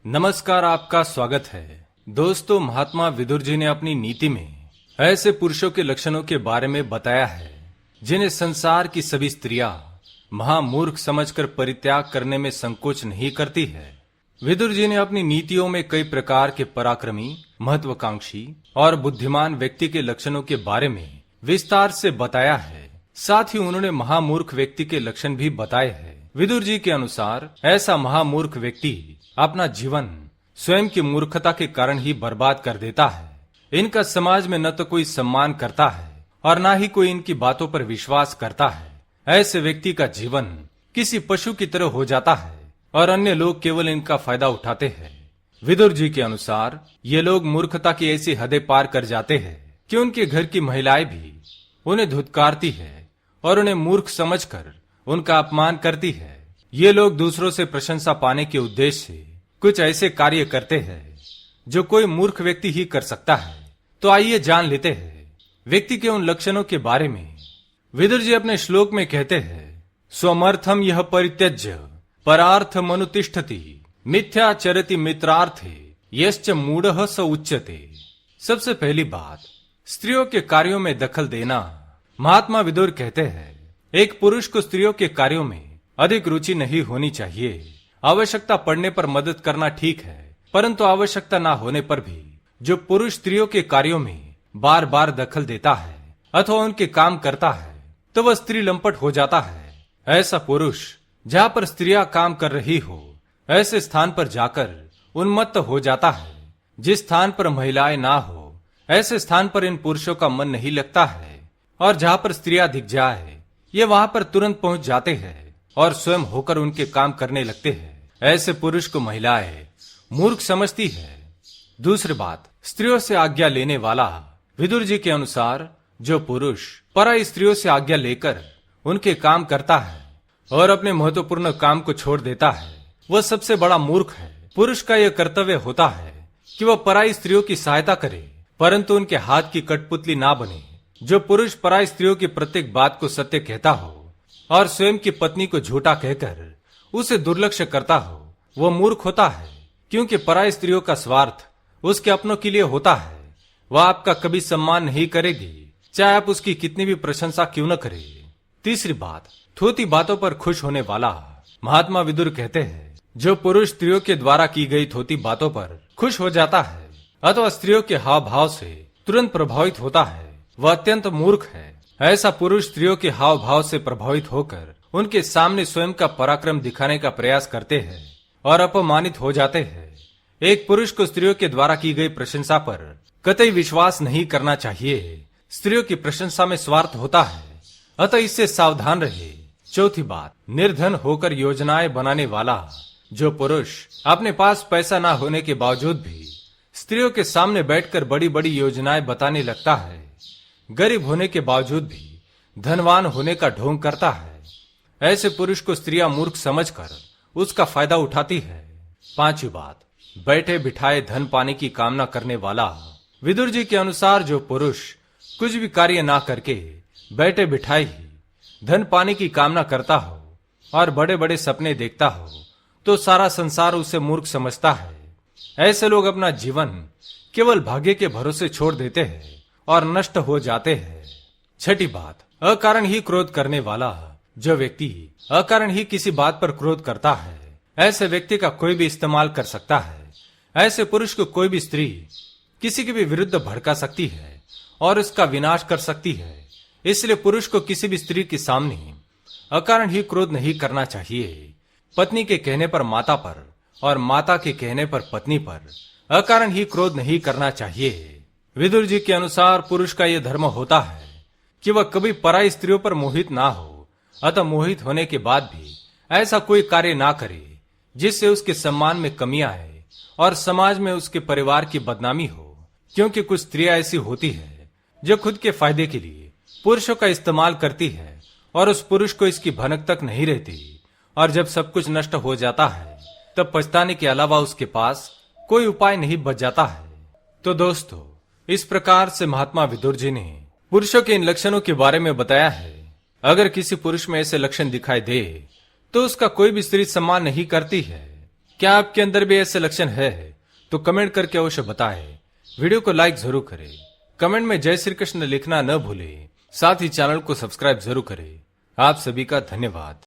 नमस्कार, आपका स्वागत है। दोस्तों, महात्मा विदुर जी ने अपनी नीति में ऐसे पुरुषों के लक्षणों के बारे में बताया है जिन्हें संसार की सभी स्त्रियां महामूर्ख समझकर परित्याग करने में संकोच नहीं करती है। विदुर जी ने अपनी नीतियों में कई प्रकार के पराक्रमी, महत्वाकांक्षी और बुद्धिमान व्यक्ति के लक्षणों के बारे में विस्तार से बताया है। साथ ही उन्होंने महामूर्ख व्यक्ति के लक्षण भी बताए हैं। विदुर जी के अनुसार ऐसा महामूर्ख व्यक्ति अपना जीवन स्वयं की मूर्खता के कारण ही बर्बाद कर देता है। इनका समाज में न तो कोई सम्मान करता है और न ही कोई इनकी बातों पर विश्वास करता है। ऐसे व्यक्ति का जीवन किसी पशु की तरह हो जाता है और अन्य लोग केवल इनका फायदा उठाते हैं। विदुर जी के अनुसार ये लोग मूर्खता की ऐसी हदें पार कर जाते हैं कि उनके घर की महिलाएं भी उन्हें धुतकारती है और उन्हें मूर्ख समझकर उनका अपमान करती है। ये लोग दूसरों से प्रशंसा पाने के उद्देश्य से कुछ ऐसे कार्य करते हैं जो कोई मूर्ख व्यक्ति ही कर सकता है। तो आइए जान लेते हैं व्यक्ति के उन लक्षणों के बारे में। विदुर जी अपने श्लोक में कहते हैं, स्वमर्थम यह परित्यज्य परार्थ मनुतिष्ठति मिथ्या चरति मित्रार्थे यश्च मूढ़ः स उच्यते। सबसे पहली बात, स्त्रियों के कार्यों में दखल देना। महात्मा विदुर कहते हैं, एक पुरुष को स्त्रियों के कार्यों में अधिक रुचि नहीं होनी चाहिए। आवश्यकता पड़ने पर मदद करना ठीक है, परंतु आवश्यकता ना होने पर भी जो पुरुष स्त्रियों के कार्यों में बार बार दखल देता है अथवा उनके काम करता है तो वह स्त्री लंपट हो जाता है। ऐसा पुरुष जहाँ पर स्त्रियां काम कर रही हो ऐसे स्थान पर जाकर उन्मत्त हो जाता है। जिस स्थान पर महिलाएं ना हो ऐसे स्थान पर इन पुरुषों का मन नहीं लगता है और जहाँ पर स्त्रियां दिख जाए ये वहां पर तुरंत पहुंच जाते हैं और स्वयं होकर उनके काम करने लगते हैं। ऐसे पुरुष को महिलाएं मूर्ख समझती है। दूसरी बात, स्त्रियों से आज्ञा लेने वाला। विदुर जी के अनुसार जो पुरुष पराई स्त्रियों से आज्ञा लेकर उनके काम करता है और अपने महत्वपूर्ण काम को छोड़ देता है वह सबसे बड़ा मूर्ख है। पुरुष का यह कर्तव्य होता है कि वह पराई स्त्रियों की सहायता करे परंतु उनके हाथ की कठपुतली ना बने। जो पुरुष पराई स्त्रियों की प्रत्येक बात को सत्य कहता हो और स्वयं की पत्नी को झूठा कहकर उसे दुर्लक्ष्य करता हो वह मूर्ख होता है, क्योंकि पराई स्त्रियों का स्वार्थ उसके अपनों के लिए होता है। वह आपका कभी सम्मान नहीं करेगी चाहे आप उसकी कितनी भी प्रशंसा क्यों न करें। तीसरी बात, थोती बातों पर खुश होने वाला। महात्मा विदुर कहते हैं, जो पुरुष स्त्रियों के द्वारा की गई थोती बातों पर खुश हो जाता है अथवा स्त्रियों के हाव भाव से तुरंत प्रभावित होता है वह अत्यंत मूर्ख है। ऐसा पुरुष स्त्रियों के हाव भाव से प्रभावित होकर उनके सामने स्वयं का पराक्रम दिखाने का प्रयास करते हैं और अपमानित हो जाते हैं। एक पुरुष को स्त्रियों के द्वारा की गई प्रशंसा पर कतई विश्वास नहीं करना चाहिए। स्त्रियों की प्रशंसा में स्वार्थ होता है, अतः इससे सावधान रहे। चौथी बात, निर्धन होकर योजनाएं बनाने वाला। जो पुरुष अपने पास पैसा ना होने के बावजूद भी स्त्रियों के सामने बैठकर बड़ी बड़ी योजनाएं बताने लगता है, गरीब होने के बावजूद भी धनवान होने का ढोंग करता है, ऐसे पुरुष को स्त्रियां मूर्ख समझकर उसका फायदा उठाती है। पांचवी बात, बैठे बिठाए धन पाने की कामना करने वाला। विदुर जी के अनुसार जो पुरुष कुछ भी कार्य ना करके बैठे बिठाए ही धन पाने की कामना करता हो और बड़े बड़े सपने देखता हो तो सारा संसार उसे मूर्ख समझता है। ऐसे लोग अपना जीवन केवल भाग्य के भरोसे छोड़ देते हैं और नष्ट हो जाते हैं। छठी बात, अकारण ही क्रोध करने वाला। जो व्यक्ति अकारण ही किसी बात पर क्रोध करता है ऐसे व्यक्ति का कोई भी इस्तेमाल कर सकता है। ऐसे पुरुष को कोई भी स्त्री किसी के भी विरुद्ध भड़का सकती है और उसका विनाश कर सकती है। इसलिए पुरुष को किसी भी स्त्री के सामने अकारण ही क्रोध नहीं करना चाहिए। पत्नी के कहने पर माता पर और माता के कहने पर पत्नी पर अकारण ही क्रोध नहीं करना चाहिए। विदुर जी के अनुसार पुरुष का यह धर्म होता है कि वह कभी पराई स्त्रियों पर मोहित ना हो, अतः मोहित होने के बाद भी ऐसा कोई कार्य ना करे जिससे उसके सम्मान में कमी आए और समाज में उसके परिवार की बदनामी हो। क्योंकि कुछ स्त्रियां ऐसी होती है जो खुद के फायदे के लिए पुरुषों का इस्तेमाल करती है और उस पुरुष को इसकी भनक तक नहीं रहती और जब सब कुछ नष्ट हो जाता है तब पछताने के अलावा उसके पास कोई उपाय नहीं बच जाता है। तो दोस्तों, इस प्रकार से महात्मा विदुर जी ने पुरुषों के इन लक्षणों के बारे में बताया है। अगर किसी पुरुष में ऐसे लक्षण दिखाई दे तो उसका कोई भी स्त्री सम्मान नहीं करती है। क्या आपके अंदर भी ऐसे लक्षण है तो कमेंट करके अवश्य बताएं। वीडियो को लाइक जरूर करें, कमेंट में जय श्री कृष्ण लिखना न भूलें। साथ ही चैनल को सब्सक्राइब जरूर करें। आप सभी का धन्यवाद।